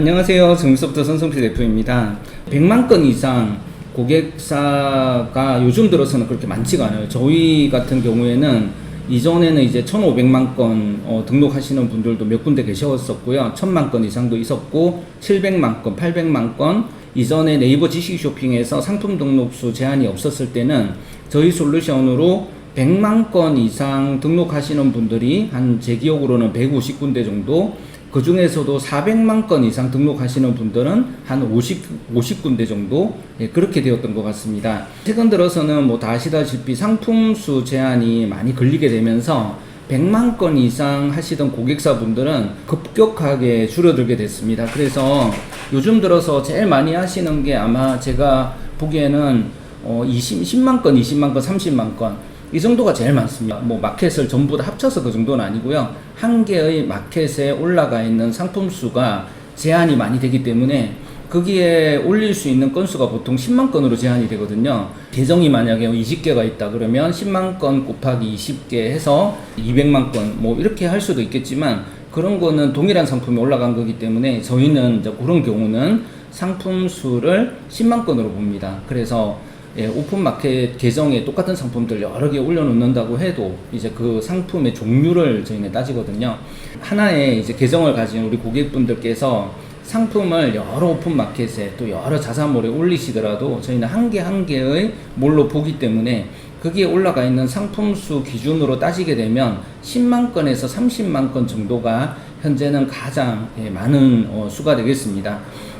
안녕하세요. 정유소프트 손성필 대표입니다. 100만 건 이상 고객사가 요즘 들어서는 그렇게 많지가 않아요. 저희 같은 경우에는 이전에는 이제 1,500만 건 등록하시는 분들도 몇 군데 계셨었고요. 1,000만 건 이상도 있었고 700만 건, 800만 건 이전에 네이버 지식 쇼핑에서 상품 등록수 제한이 없었을 때는 저희 솔루션으로 100만 건 이상 등록하시는 분들이 제 기억으로는 150군데 정도, 그 중에서도 400만 건 이상 등록하시는 분들은 한 50군데 정도, 그렇게 되었던 것 같습니다. 최근 들어서는 다 아시다시피 상품수 제한이 많이 걸리게 되면서 100만 건 이상 하시던 고객사분들은 급격하게 줄어들게 됐습니다. 그래서 요즘 들어서 제일 많이 하시는 게 아마 제가 보기에는 10만 건, 20만 건, 30만 건 이 정도가 제일 많습니다. 마켓을 전부 다 합쳐서 그 정도는 아니고요. 한 개의 마켓에 올라가 있는 상품 수가 제한이 많이 되기 때문에 거기에 올릴 수 있는 건수가 보통 10만 건으로 제한이 되거든요. 계정이 만약에 20개가 있다 그러면 10만 건 곱하기 20개 해서 200만 건 이렇게 할 수도 있겠지만, 그런 거는 동일한 상품이 올라간 거기 때문에 저희는 이제 그런 경우는 상품 수를 10만 건으로 봅니다. 그래서 오픈마켓 계정에 똑같은 상품들 여러 개 올려놓는다고 해도 이제 그 상품의 종류를 저희는 따지거든요. 하나의 이제 계정을 가진 우리 고객분들께서 상품을 여러 오픈마켓에 또 여러 자사몰에 올리시더라도 저희는 한 개 한 개의 몰로 보기 때문에 거기에 올라가 있는 상품 수 기준으로 따지게 되면 10만 건에서 30만 건 정도가 현재는 가장 많은 수가 되겠습니다.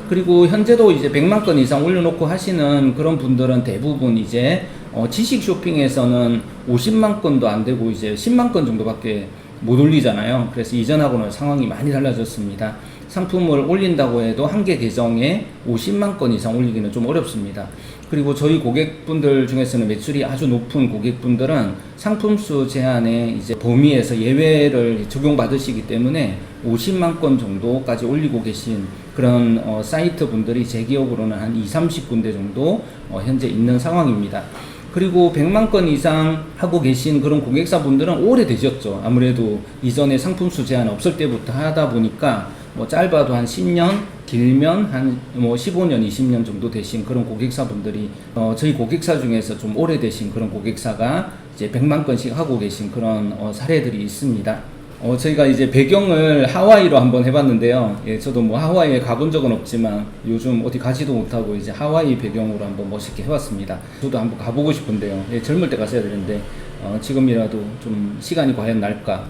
그리고 현재도 이제 100만 건 이상 올려놓고 하시는 그런 분들은 대부분 이제 지식 쇼핑에서는 50만 건도 안 되고 이제 10만 건 정도밖에 못 올리잖아요. 그래서 이전하고는 상황이 많이 달라졌습니다. 상품을 올린다고 해도 한 개 계정에 50만 건 이상 올리기는 좀 어렵습니다. 그리고 저희 고객분들 중에서는 매출이 아주 높은 고객분들은 상품수 제한의 이제 범위에서 예외를 적용받으시기 때문에 50만 건 정도까지 올리고 계신 그런 사이트 분들이 제 기억으로는 한 20-30군데 정도 현재 있는 상황입니다. 그리고 100만 건 이상 하고 계신 그런 고객사분들은 오래되셨죠. 아무래도 이전에 상품수 제한 없을 때부터 하다 보니까 짧아도 한 10년, 길면 한 15년, 20년 정도 되신 그런 고객사분들이 저희 고객사 중에서 좀 오래되신 그런 고객사가 이제 100만 건씩 하고 계신 그런 사례들이 있습니다. 저희가 이제 배경을 하와이로 한번 해봤는데요. 저도 하와이에 가본 적은 없지만 요즘 어디 가지도 못하고 이제 하와이 배경으로 한번 멋있게 해봤습니다. 저도 한번 가보고 싶은데요. 젊을 때 갔어야 되는데 지금이라도 좀 시간이 과연 날까?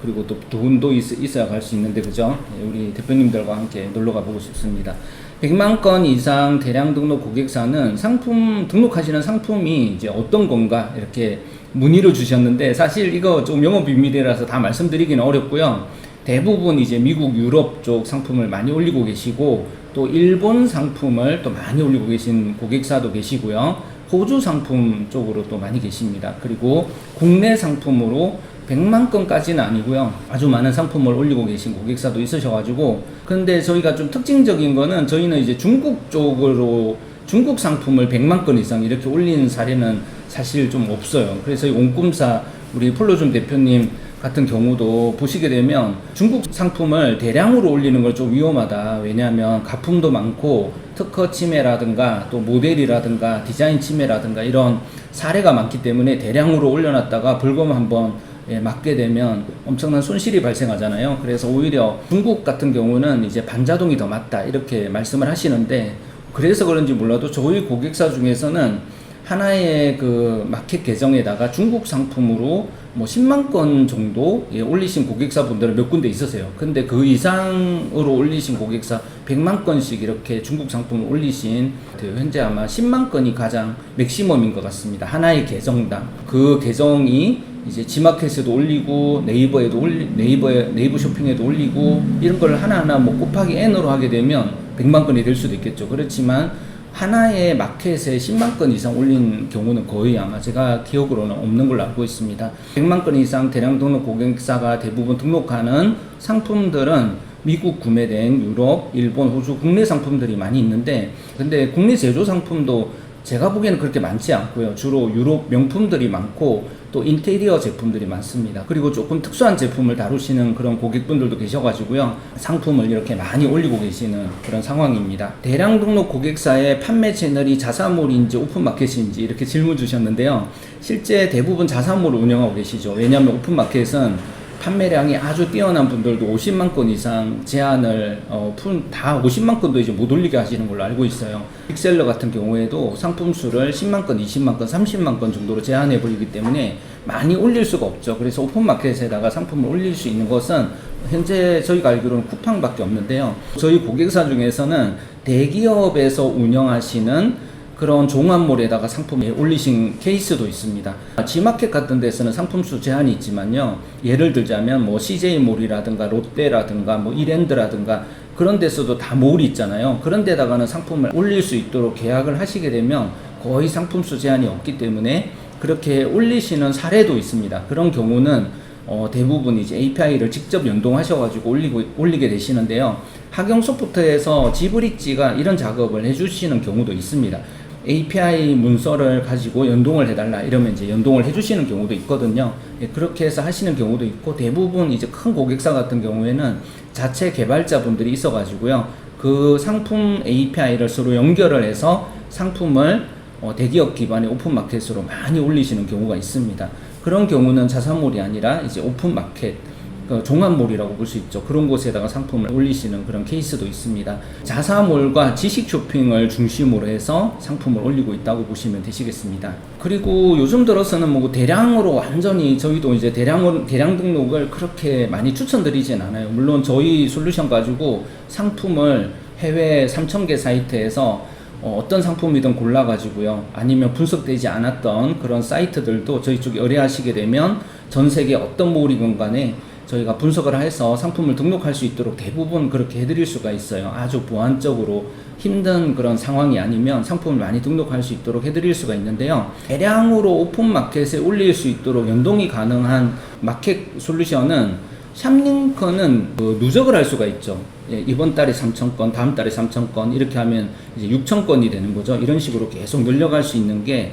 그리고 또 돈도 있어야 갈 수 있는데, 그죠? 우리 대표님들과 함께 놀러 가보고 싶습니다. 100만 건 이상 대량 등록 고객사는 상품 등록하시는 상품이 이제 어떤 건가 이렇게 문의를 주셨는데, 사실 이거 좀 영업 비밀이라서 다 말씀드리기는 어렵고요. 대부분 이제 미국, 유럽 쪽 상품을 많이 올리고 계시고, 또 일본 상품을 또 많이 올리고 계신 고객사도 계시고요. 호주 상품 쪽으로 또 많이 계십니다. 그리고 국내 상품으로 100만 건까지는 아니고요. 아주 많은 상품을 올리고 계신 고객사도 있으셔가지고, 근데 저희가 좀 특징적인 거는 저희는 이제 중국 쪽으로 중국 상품을 100만 건 이상 이렇게 올린 사례는 사실 좀 없어요. 그래서 옹꿈사 우리 폴로줌 대표님 같은 경우도 보시게 되면 중국 상품을 대량으로 올리는 걸 좀 위험하다. 왜냐하면 가품도 많고 특허 침해라든가 또 모델이라든가 디자인 침해라든가 이런 사례가 많기 때문에 대량으로 올려놨다가 벌금 한번 맞게 되면 엄청난 손실이 발생하잖아요. 그래서 오히려 중국 같은 경우는 이제 반자동이 더 맞다 이렇게 말씀을 하시는데, 그래서 그런지 몰라도 저희 고객사 중에서는 하나의 그 마켓 계정에다가 중국 상품으로 10만 건 정도 올리신 고객사분들은 몇 군데 있으세요. 근데 그 이상으로 올리신 고객사 100만 건씩 이렇게 중국 상품을 올리신, 현재 아마 10만 건이 가장 맥시멈인 것 같습니다. 하나의 계정당. 그 계정이 이제 지마켓에도 올리고 네이버에도 네이버 쇼핑에도 올리고 이런 걸 하나하나 곱하기 n으로 하게 되면 100만 건이 될 수도 있겠죠. 그렇지만 하나의 마켓에 10만 건 이상 올린 경우는 거의 아마 제가 기억으로는 없는 걸로 알고 있습니다. 100만 건 이상 대량 등록 고객사가 대부분 등록하는 상품들은 미국 구매된 유럽, 일본, 호주 국내 상품들이 많이 있는데, 근데 국내 제조 상품도 제가 보기에는 그렇게 많지 않고요. 주로 유럽 명품들이 많고 또 인테리어 제품들이 많습니다. 그리고 조금 특수한 제품을 다루시는 그런 고객분들도 계셔가지고요. 상품을 이렇게 많이 올리고 계시는 그런 상황입니다. 대량 등록 고객사의 판매 채널이 자사몰인지 오픈마켓인지 이렇게 질문 주셨는데요. 실제 대부분 자사몰을 운영하고 계시죠. 왜냐하면 오픈마켓은 판매량이 아주 뛰어난 분들도 50만 건 이상 제한을 다 50만 건도 이제 못 올리게 하시는 걸로 알고 있어요. 빅셀러 같은 경우에도 상품 수를 10만 건, 20만 건, 30만 건 정도로 제한해 버리기 때문에 많이 올릴 수가 없죠. 그래서 오픈마켓에다가 상품을 올릴 수 있는 것은 현재 저희가 알기로는 쿠팡밖에 없는데요. 저희 고객사 중에서는 대기업에서 운영하시는 그런 종합몰에다가 상품을 올리신 케이스도 있습니다. G마켓 같은 데서는 상품 수 제한이 있지만요. 예를 들자면 뭐 CJ몰이라든가 롯데라든가 뭐 이랜드라든가 그런 데서도 다 몰이 있잖아요. 그런 데다가는 상품을 올릴 수 있도록 계약을 하시게 되면 거의 상품 수 제한이 없기 때문에 그렇게 올리시는 사례도 있습니다. 그런 경우는 대부분 이제 API를 직접 연동하셔가지고 올리게 되시는데요. 하경소프트에서 지브릿지가 이런 작업을 해주시는 경우도 있습니다. API 문서를 가지고 연동을 해달라 이러면 이제 연동을 해주시는 경우도 있거든요. 그렇게 해서 하시는 경우도 있고 대부분 이제 큰 고객사 같은 경우에는 자체 개발자분들이 있어가지고요. 그 상품 API를 서로 연결을 해서 상품을 대기업 기반의 오픈마켓으로 많이 올리시는 경우가 있습니다. 그런 경우는 자사몰이 아니라 이제 오픈마켓, 종합몰이라고 볼 수 있죠. 그런 곳에다가 상품을 올리시는 그런 케이스도 있습니다. 자사몰과 지식 쇼핑을 중심으로 해서 상품을 올리고 있다고 보시면 되시겠습니다. 그리고 요즘 들어서는 뭐 대량으로 완전히 저희도 이제 대량 등록을 그렇게 많이 추천드리진 않아요. 물론 저희 솔루션 가지고 상품을 해외 3,000개 사이트에서 어떤 상품이든 골라가지고요. 아니면 분석되지 않았던 그런 사이트들도 저희 쪽에 의뢰하시게 되면 전 세계 어떤 몰이건 간에 저희가 분석을 해서 상품을 등록할 수 있도록 대부분 그렇게 해드릴 수가 있어요. 아주 보안적으로 힘든 그런 상황이 아니면 상품을 많이 등록할 수 있도록 해드릴 수가 있는데요. 대량으로 오픈마켓에 올릴 수 있도록 연동이 가능한 마켓 솔루션은 샵링크는 누적을 할 수가 있죠. 이번 달에 3,000건, 다음 달에 3,000건 이렇게 하면 이제 6,000건이 되는 거죠. 이런 식으로 계속 늘려갈 수 있는 게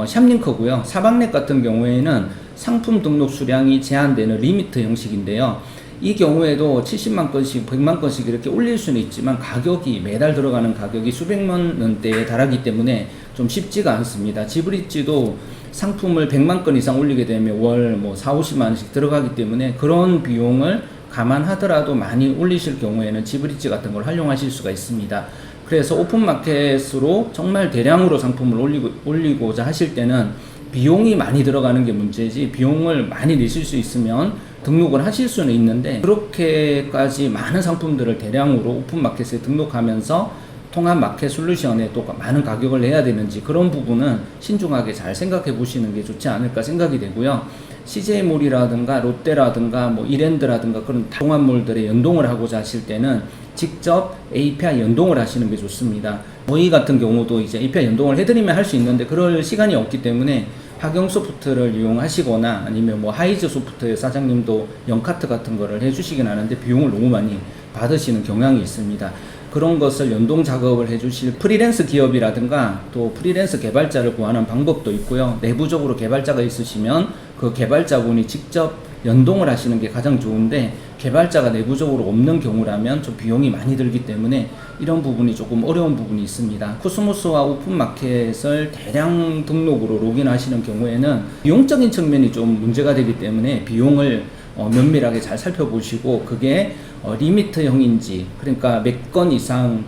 샵링크고요. 사박넷 같은 경우에는 상품 등록 수량이 제한되는 리미트 형식인데요. 이 경우에도 70만 건씩, 100만 건씩 이렇게 올릴 수는 있지만 가격이 매달 들어가는 가격이 수백만 원대에 달하기 때문에 좀 쉽지가 않습니다. 지브릿지도 상품을 100만 건 이상 올리게 되면 월 뭐 4, 50만 원씩 들어가기 때문에 그런 비용을 감안하더라도 많이 올리실 경우에는 지브릿지 같은 걸 활용하실 수가 있습니다. 그래서 오픈마켓으로 정말 대량으로 상품을 올리고자 하실 때는 비용이 많이 들어가는 게 문제지 비용을 많이 내실 수 있으면 등록을 하실 수는 있는데 그렇게까지 많은 상품들을 대량으로 오픈마켓에 등록하면서 통합 마켓 솔루션에 또 많은 가격을 내야 되는지 그런 부분은 신중하게 잘 생각해 보시는 게 좋지 않을까 생각이 되고요. CJ몰이라든가 롯데라든가 뭐 이랜드라든가 그런 종합몰들에 연동을 하고자 하실 때는 직접 API 연동을 하시는 게 좋습니다. 저희 같은 경우도 이제 API 연동을 해드리면 할 수 있는데 그럴 시간이 없기 때문에 하경소프트를 이용하시거나 아니면 뭐 하이즈소프트의 사장님도 영카트 같은 거를 해주시긴 하는데 비용을 너무 많이 받으시는 경향이 있습니다. 그런 것을 연동 작업을 해주실 프리랜서 기업이라든가 또 프리랜서 개발자를 구하는 방법도 있고요. 내부적으로 개발자가 있으시면 그 개발자분이 직접 연동을 하시는 게 가장 좋은데 개발자가 내부적으로 없는 경우라면 좀 비용이 많이 들기 때문에 이런 부분이 조금 어려운 부분이 있습니다. 코스모스와 오픈마켓을 대량 등록으로 로그인하시는 경우에는 비용적인 측면이 좀 문제가 되기 때문에 비용을 면밀하게 잘 살펴보시고 그게 리미트형인지 그러니까 몇 건 이상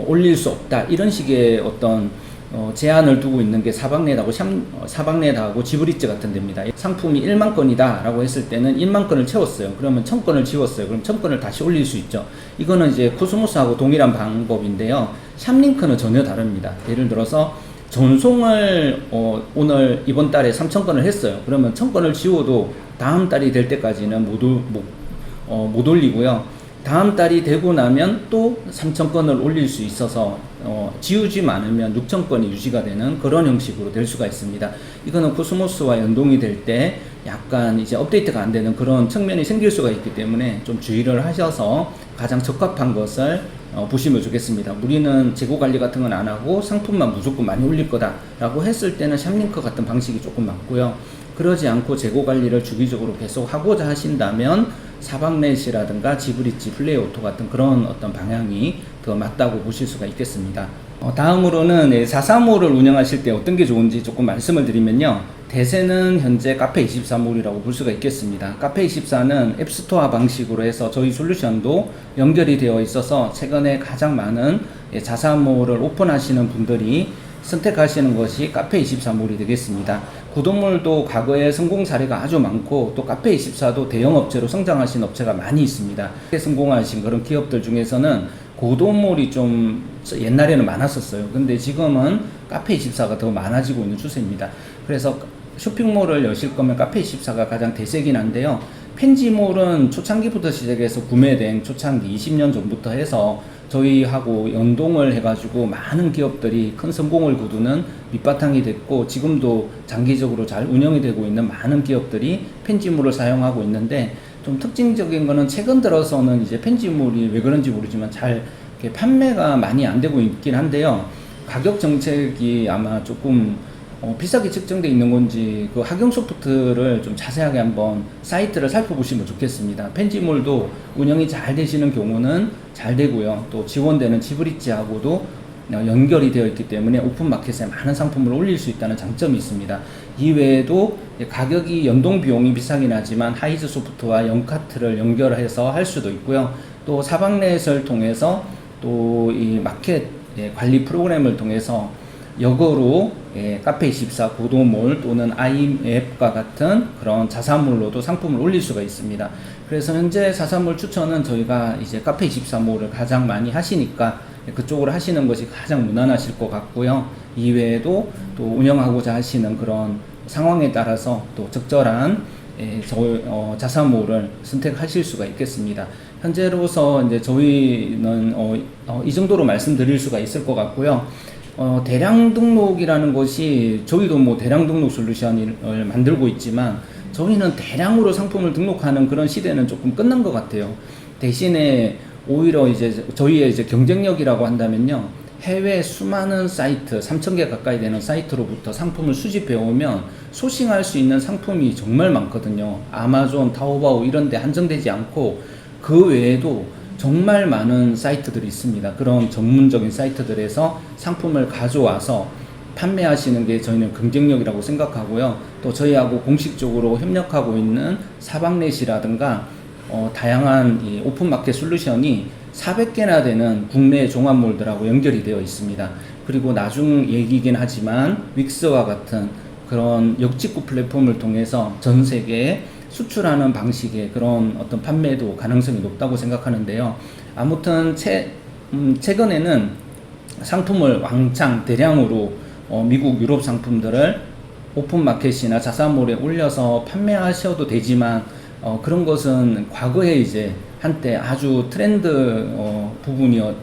올릴 수 없다 이런 식의 어떤 제한을 두고 있는 게 사박넷하고 지브릿지 같은 데입니다. 상품이 1만 건이다 라고 했을 때는 1만 건을 채웠어요. 그러면 1000건을 지웠어요. 그럼 1000건을 다시 올릴 수 있죠. 이거는 이제 코스모스하고 동일한 방법인데요. 샵링크는 전혀 다릅니다. 예를 들어서 전송을 오늘 이번 달에 3,000건을 했어요. 그러면 1,000건을 지워도 다음 달이 될 때까지는 못 올리고요. 다음 달이 되고 나면 또 3,000건을 올릴 수 있어서 지우지만 않으면 6,000건이 유지가 되는 그런 형식으로 될 수가 있습니다. 이거는 코스모스와 연동이 될 때 약간 이제 업데이트가 안 되는 그런 측면이 생길 수가 있기 때문에 좀 주의를 하셔서 가장 적합한 것을 보시면 좋겠습니다. 우리는 재고 관리 같은 건 안 하고 상품만 무조건 많이 올릴 거다라고 했을 때는 샵링크 같은 방식이 조금 맞고요. 그러지 않고 재고 관리를 주기적으로 계속 하고자 하신다면 사박넷이라든가 지브리지, 플레이오토 같은 그런 어떤 방향이 더 맞다고 보실 수가 있겠습니다. 다음으로는 435를 운영하실 때 어떤 게 좋은지 조금 말씀을 드리면요. 대세는 현재 카페24몰이라고 볼 수가 있겠습니다. 카페24는 앱스토어 방식으로 해서 저희 솔루션도 연결이 되어 있어서 최근에 가장 많은 435를 오픈하시는 분들이 선택하시는 것이 카페24몰이 되겠습니다. 구독몰도 과거에 성공 사례가 아주 많고 또 카페24도 대형 업체로 성장하신 업체가 많이 있습니다. 성공하신 그런 기업들 중에서는 고도몰이 좀 옛날에는 많았었어요. 근데 지금은 카페24가 더 많아지고 있는 추세입니다. 그래서 쇼핑몰을 여실 거면 카페24가 가장 대세긴 한데요. 펜지몰은 초창기부터 시작해서 구매된 초창기 20년 전부터 해서 저희하고 연동을 해가지고 많은 기업들이 큰 성공을 거두는 밑바탕이 됐고 지금도 장기적으로 잘 운영이 되고 있는 많은 기업들이 펜지몰을 사용하고 있는데 좀 특징적인 거는 최근 들어서는 이제 펜지몰이 왜 그런지 모르지만 잘 이렇게 판매가 많이 안 되고 있긴 한데요. 가격 정책이 아마 조금 비싸게 책정되어 있는 건지 그 학용 소프트를 좀 자세하게 한번 사이트를 살펴보시면 좋겠습니다. 펜지몰도 운영이 잘 되시는 경우는 잘 되고요. 또 지원되는 지브리지하고도 연결이 되어 있기 때문에 오픈마켓에 많은 상품을 올릴 수 있다는 장점이 있습니다. 이외에도 가격이 연동 비용이 비싸긴 하지만 하이즈 소프트와 영카트를 연결해서 할 수도 있고요. 또 사박넷을 통해서 또 이 마켓 관리 프로그램을 통해서 역으로 카페24, 고도몰 또는 아이앱과 같은 그런 자사몰로도 상품을 올릴 수가 있습니다. 그래서 현재 자사몰 추천은 저희가 이제 카페24몰을 가장 많이 하시니까 그쪽으로 하시는 것이 가장 무난하실 것 같고요. 이외에도 또 운영하고자 하시는 그런 상황에 따라서 또 적절한 자사몰을 선택하실 수가 있겠습니다. 현재로서 이제 저희는 이 정도로 말씀드릴 수가 있을 것 같고요. 대량 등록이라는 것이 저희도 뭐 대량 등록 솔루션을 만들고 있지만 저희는 대량으로 상품을 등록하는 그런 시대는 조금 끝난 것 같아요. 대신에 오히려 이제 저희의 이제 경쟁력이라고 한다면요. 해외 수많은 사이트, 3,000개 가까이 되는 사이트로부터 상품을 수집해 오면 소싱할 수 있는 상품이 정말 많거든요. 아마존, 타오바오 이런 데 한정되지 않고 그 외에도 정말 많은 사이트들이 있습니다. 그런 전문적인 사이트들에서 상품을 가져와서 판매하시는 게 저희는 경쟁력이라고 생각하고요. 또 저희하고 공식적으로 협력하고 있는 사박넷이라든가 다양한 이 오픈마켓 솔루션이 400개나 되는 국내 종합몰들하고 연결이 되어 있습니다. 그리고 나중 얘기긴 하지만 윅스와 같은 그런 역직구 플랫폼을 통해서 전 세계에 수출하는 방식의 그런 어떤 판매도 가능성이 높다고 생각하는데요. 아무튼 최근에는 상품을 왕창 대량으로 미국, 유럽 상품들을 오픈마켓이나 자사몰에 올려서 판매하셔도 되지만 그런 것은 과거에 이제 한때 아주 트렌드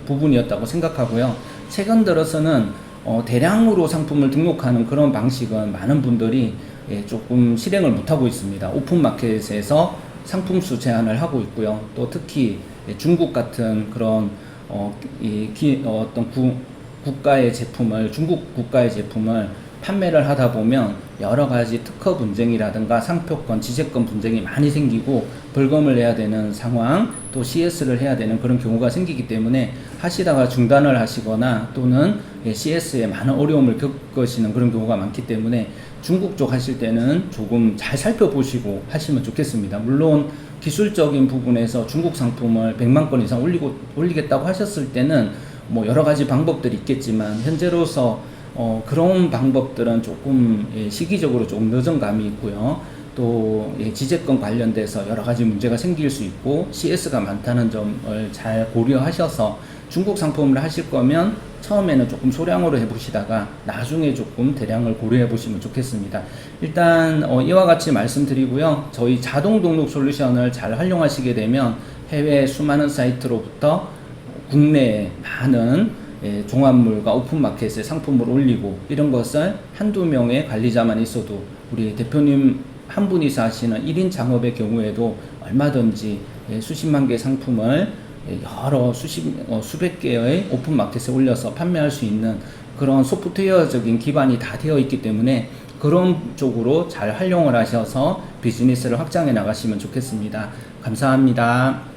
부분이었다고 생각하고요. 최근 들어서는 대량으로 상품을 등록하는 그런 방식은 많은 분들이 조금 실행을 못하고 있습니다. 오픈마켓에서 상품수 제한을 하고 있고요. 또 특히 중국 같은 그런 국가의 제품을, 중국 국가의 제품을 판매를 하다 보면 여러 가지 특허 분쟁이라든가 상표권, 지재권 분쟁이 많이 생기고 벌금을 내야 되는 상황, 또 CS를 해야 되는 그런 경우가 생기기 때문에 하시다가 중단을 하시거나 또는 CS에 많은 어려움을 겪으시는 그런 경우가 많기 때문에 중국 쪽 하실 때는 조금 잘 살펴보시고 하시면 좋겠습니다. 물론 기술적인 부분에서 중국 상품을 100만 건 이상 올리겠다고 하셨을 때는 뭐 여러 가지 방법들이 있겠지만 현재로서 그런 방법들은 조금 시기적으로 조금 늦은 감이 있고요. 또 지재권 관련돼서 여러 가지 문제가 생길 수 있고 CS가 많다는 점을 잘 고려하셔서 중국 상품을 하실 거면 처음에는 조금 소량으로 해보시다가 나중에 조금 대량을 고려해 보시면 좋겠습니다. 일단 이와 같이 말씀드리고요. 저희 자동 등록 솔루션을 잘 활용하시게 되면 해외 수많은 사이트로부터 국내에 많은 종합물과 오픈마켓에 상품을 올리고 이런 것을 한두 명의 관리자만 있어도 우리 대표님 한 분이서 하시는 1인 창업의 경우에도 얼마든지 수십만 개 상품을 여러 수백 개의 오픈 마켓에 올려서 판매할 수 있는 그런 소프트웨어적인 기반이 다 되어 있기 때문에 그런 쪽으로 잘 활용을 하셔서 비즈니스를 확장해 나가시면 좋겠습니다. 감사합니다.